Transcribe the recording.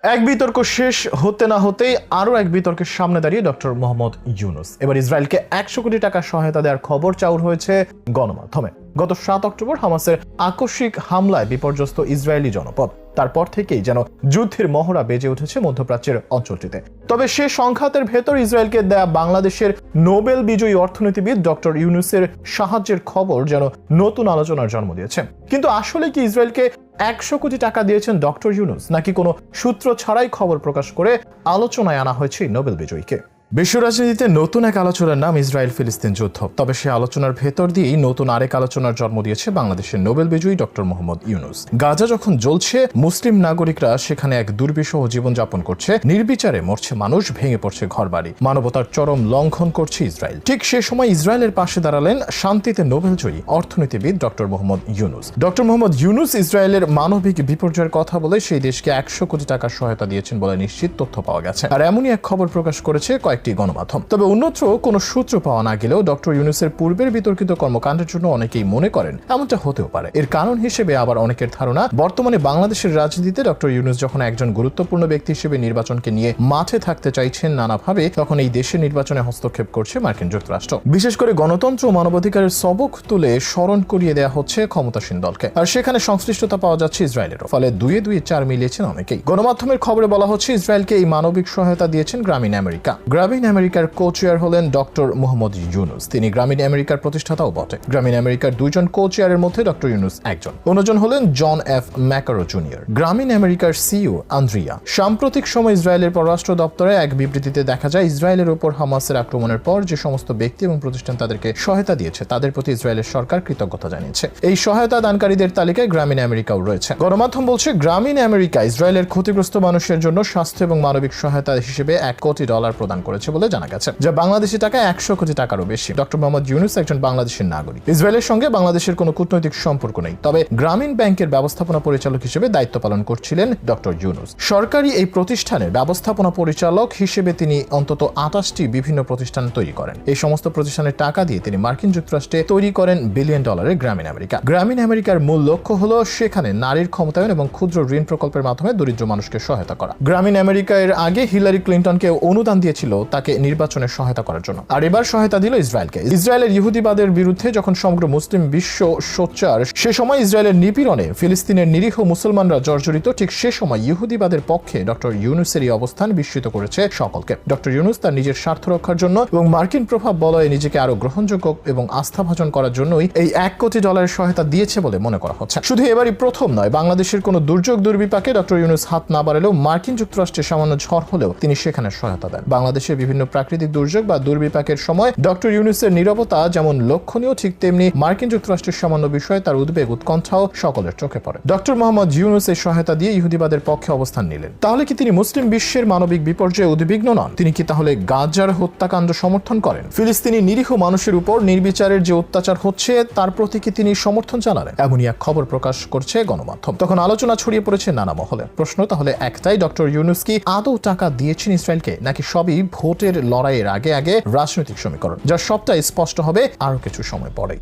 এক বিতর্ক শেষ হতে না হতেই আরো এক বিতর্কের সামনে দাঁড়িয়ে ডক্টর মোহাম্মদ ইউনূস। এবার ইসরায়েলকে 100 কোটি টাকা সহায়তা দেওয়ার খবর চাউর হয়েছে গণমাধ্যমে। গত 7 অক্টোবর হামাসের আকস্মিক হামলায় বিপর্যস্ত ইসরায়েলি জনপদ, তারপর থেকেই যেন যুদ্ধের মহড়া বেজে উঠেছে মধ্যপ্রাচ্যের অঞ্চলটিতে। তবে সে সংঘাতের ভেতর ইসরায়েলকে দেয়া বাংলাদেশের নোবেল বিজয়ী অর্থনীতিবিদ ডক্টর ইউনূসের সাহায্যের খবর যেন নতুন আলোচনার জন্ম দিয়েছে। কিন্তু আসলে কি ইসরায়েলকে 100 কোটি টাকা দিয়েছেন ডক্টর ইউনূস, নাকি কোনো সূত্র ছাড়াই খবর প্রকাশ করে আলোচনায় আনা হয়েছে নোবেল বিজয়ীকে? বিশ্ব রাজনীতিতে নতুন এক আলোচনার নাম ইসরায়েল ফিলিস্তিন যুদ্ধ। তবে সে আলোচনার ভেতর দিয়েই নতুন আরেক আলোচনার জন্ম দিয়েছে বাংলাদেশের নোবেল বিজয়ী ডক্টর মোহাম্মদ ইউনূস। গাজা যখন জ্বলছে, মুসলিম নাগরিকরা সেখানে এক দুর্বিষহ জীবনযাপন করছে, নির্বিচারে মরছে মানুষ, ভেঙে পড়ছে ঘরবাড়ি, মানবতার চরম লঙ্ঘন করছে ইসরায়েল। ঠিক সে সময় ইসরায়েলের পাশে দাঁড়ালেন শান্তিতে নোবেলজয়ী অর্থনীতিবিদ ডক্টর মোহাম্মদ ইউনূস। ডক্টর মোহাম্মদ ইউনূস ইসরায়েলের মানবিক বিপর্যয়ের কথা বলে সেই দেশকে 100 কোটি টাকার সহায়তা দিয়েছেন বলে নিশ্চিত তথ্য পাওয়া গেছে। আর এমনই এক খবর প্রকাশ করেছে কয়েকটি গণমাধ্যম। তবে অন্যত্র কোনো সূত্র পাওয়া না গেলেও ডক্টর ইউনূসের পূর্বের বিতর্কিত কর্মকাণ্ডের জন্য অনেকেই মনে করেন এমনটা হতেও পারে। এর কারণ হিসেবে আবার অনেকের ধারণা, বর্তমানে বাংলাদেশের রাজনীতিতে ডক্টর ইউনূস যখন একজন গুরুত্বপূর্ণ ব্যক্তি হিসেবে নির্বাচনকে নিয়ে মাঠে থাকতে চাইছেন নানাভাবে, তখন এই দেশের নির্বাচনে হস্তক্ষেপ করছে মার্কিন যুক্তরাষ্ট্র। বিশেষ করে গণতন্ত্র ও মানবাধিকারের সবক তুলে স্মরণ করিয়ে দেওয়া হচ্ছে ক্ষমতাসীন দলকে। আর সেখানে সংশ্লিষ্টতা পাওয়া যাচ্ছে ইসরায়েলেরও। ফলে দুয়ে দুয়ে চার মিলিয়েছেন অনেকেই। গণমাধ্যমের খবরে বলা হচ্ছে ইসরায়েলকে এই মানবিক সহায়তা দিয়েছেন গ্রামীণ আমেরিকা। গ্রামীণ আমেরিকার কো-চেয়ার হলেন ডক্টর মোহাম্মদ ইউনূস। তিনি গ্রামীণ আমেরিকার প্রতিষ্ঠাতাও বটে। গ্রামীণ আমেরিকার 2 জন কো-চেয়ারের মধ্যে ডক্টর ইউনূস একজন, অন্যজন হলেন জন এফ ম্যাকারো জুনিয়র। গ্রামীণ আমেরিকার সিইও আন্দ্রিয়া। সাম্প্রতিক সময় ইসরায়েলের পররাষ্ট্র দপ্তরে এক বিবৃতিতে দেখা যায়, ইসরায়েলের উপর হামাসের আক্রমণের পর যে সমস্ত ব্যক্তি এবং প্রতিষ্ঠান তাদেরকে সহায়তা দিয়েছে, তাদের প্রতি ইসরায়েলের সরকার কৃতজ্ঞতা জানিয়েছে। এই সহায়তা দানকারীদের তালিকায় গ্রামীণ আমেরিকাও রয়েছে। গণমাধ্যম বলছে, গ্রামীণ আমেরিকা ইসরায়েলের ক্ষতিগ্রস্ত মানুষের জন্য স্বাস্থ্য এবং মানবিক সহায়তা হিসেবে $1 কোটি প্রদান করেছে বলে জানা গেছে, যা বাংলাদেশি টাকায় 100 কোটি টাকারও বেশি। ডক্টর মোহাম্মদ ইউনূস একজন বাংলাদেশের নাগরিক। ইসরায়েলের সঙ্গে বাংলাদেশের কোনো কূটনৈতিক সম্পর্ক নেই। তবে গ্রামীণ ব্যাংকের ব্যবস্থাপনা পরিচালক হিসেবে দায়িত্ব পালন করছিলেন ডক্টর ইউনূস। সরকারি এই প্রতিষ্ঠানের ব্যবস্থাপনা পরিচালক হিসেবে তিনি অন্তত 28টি বিভিন্ন প্রতিষ্ঠান তৈরি করেন। এই সমস্ত প্রতিষ্ঠানের টাকা দিয়ে তিনি মার্কিন যুক্তরাষ্ট্রে তৈরি করেন $1 বিলিয়ন গ্রামীণ আমেরিকা। গ্রামীণ আমেরিকার মূল লক্ষ্য হলো সেখানে নারীর ক্ষমতায়ন এবং ক্ষুদ্র ঋণ প্রকল্পের মাধ্যমে দরিদ্র মানুষকে সহায়তা করা। গ্রামীণ আমেরিকা এর আগে হিলারি ক্লিন্টনকে অনুদান দিয়েছিল তাকে নির্বাচনে সহায়তা করার জন্য, আর এবার সহায়তা দিল ইসরায়েলকে। ইসরায়েলের ইহুদিবাদের বিরুদ্ধে যখন সমগ্র মুসলিম বিশ্ব সোচ্চার, সে সময় ইসরায়েলের নিপীড়নে ফিলিস্তিনের নিরীহ মুসলমানরা জর্জরিত, ঠিক সে সময় ইহুদিবাদের পক্ষে ডক্টর ইউনূসের এই অবস্থান বিস্মিত করেছে সকলকে। ডক্টর ইউনূস তার নিজের স্বার্থ রক্ষার জন্য এবং মার্কিন প্রভাব বলয়ে নিজেকে আরো গ্রহণযোগ্য এবং আস্থাভাজন করার জন্যই এই $1 কোটি সহায়তা দিয়েছে বলে মনে করা হচ্ছে। শুধু এবারই প্রথম নয়, বাংলাদেশের কোনো দুর্যোগ দুর্বিপাকে ডক্টর ইউনূস হাত না বাড়ালেও মার্কিন যুক্তরাষ্ট্রের সামান্য ঝড় হলেও তিনি সেখানে সহায়তা দেন। বাংলাদেশের বিভিন্ন প্রাকৃতিক দুর্যোগ বা দুর্বিপাকের সময় ডক্টর ইউনূসের নীরবতা যেমন লক্ষণীয়, ঠিক তেমনি মার্কিন যুক্তরাষ্ট্রের সামান্য বিষয়ে তার উদ্বেগ উৎকণ্ঠাও সকলের চোখে পড়ে। ডক্টর মোহাম্মদ ইউনূস এই সহায়তা দিয়ে ইহুদিবাদের পক্ষে অবস্থান নিলেন। তাহলে কি তিনি মুসলিম বিশ্বের মানবিক বিপর্যয়ে উদ্বিগ্ন নন? তিনি কি তাহলে গাজার হত্যাকাণ্ড সমর্থন করেন? ফিলিস্তিনি নিরীহ মানুষের উপর নির্বিচারের যে অত্যাচার হচ্ছে তার প্রতি কি তিনি সমর্থন জানালেন? এমনই এক খবর প্রকাশ করছে গণমাধ্যম। তখন আলোচনা ছড়িয়ে পড়েছে নানা মহলে। প্রশ্ন তাহলে একটাই, ডক্টর ইউনূস কি আদৌ টাকা দিয়েছেন ইসরায়েলকে, নাকি সবই ভোটের লড়াইয়ের আগে আগে রাজনৈতিক সমীকরণ, যার সবটাই স্পষ্ট হবে আরো কিছু সময় পরে।